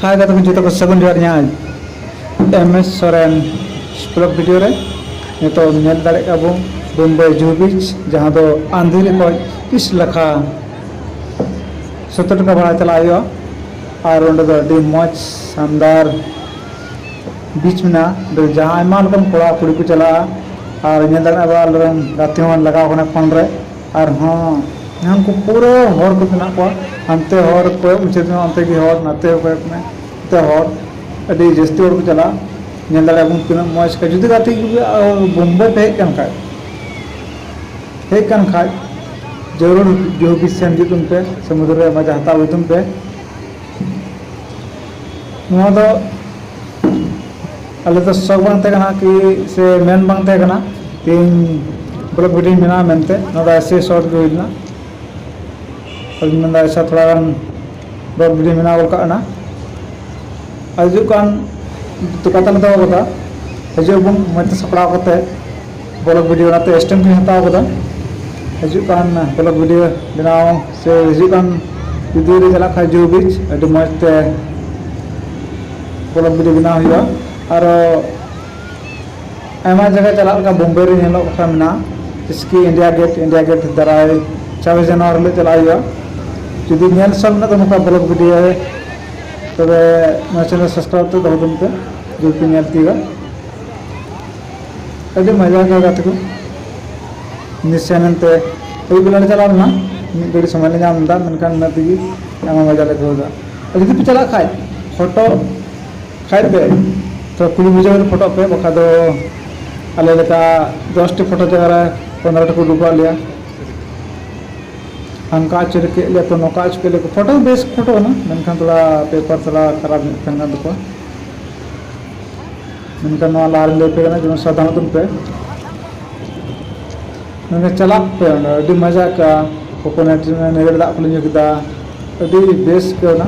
हाय गाते जो को सगुन जोर MS सोरेन ब्लॉग वीडियो रे नितो नेल दाड़े अबो बम्बई जू बीच जहां दो आंधी को इस लखा 70 टका भाड़ा चला और उन्हें दो अभी मौज शानदार बीच में ना जहाँ आयमा लकम कोड़ा कुड़ी को चला और नेल दाड़े अब गाते हों लगा होने फोन रे और हाँ यहाँ को पूरा हॉर को बिना को अंते हॉर को उचित में अंते की हॉर नाते को में ते हॉर अभी जस्ती हॉर को चला नेल दाड़े अब कितना मौज का जुदी गाती बम्बई पे हेक कन खाय जरूर जो भी सेंजी तुम पे समुद्र में मजा आता हुई तुम पे नवा दो अले तो सब बनते कना कि से मेन बनते कना तीन ब्लॉग वीडियो बना मेनते नवा ऐसे शॉर्ट भी हुई ना और नंदा ऐसा थोड़ा गन ब्लॉग वीडियो बना बोल का ना अजू कान तो कता ना तो बता अजू बुम मत सपड़ा करते ब्लॉग वीडियो ना तो स्टैंड भी हता होगा हजुकान ब्लॉग वीडियो बनाओ से हजुकान वीडियो रे चला खा जू बीच अभी मस्त ब्लॉग वीडियो बना हुआ और आयमा जगह चला का बम्बई रे नेलो का मना इसकी इंडिया गेट दराय 26 जनवरी ले चला हुआ जुदी नेल सब ना तो मुका ब्लॉग वीडियो है तबे मेरे चैनल सब्सक्राइब तो दो तुम पे जो पे नेल तीगा अभी मजा का गात को निश्चयनते अभी बेला चला ना गड़ी समय ले जाम दा मनकान ना तीगी आमा मजा ले होगा अभी पे चला खाय फोटो खाय पे तो कुली बुझे फोटो पे बखा दो अले लेका 10 टी फोटो जगह 15 टको डुबा लिया अंका चुर के ले तो नौका के ले फोटो बेस फोटो ना मनकान थोड़ा पेपर थोड़ा खराब करना तो मनकान नो लार ले पे ना जो साधारण तुम पे मैंने चला पे अभी मजा का कोकोनट में नेगड़ दा खुली जुदा अभी बेस क्यों ना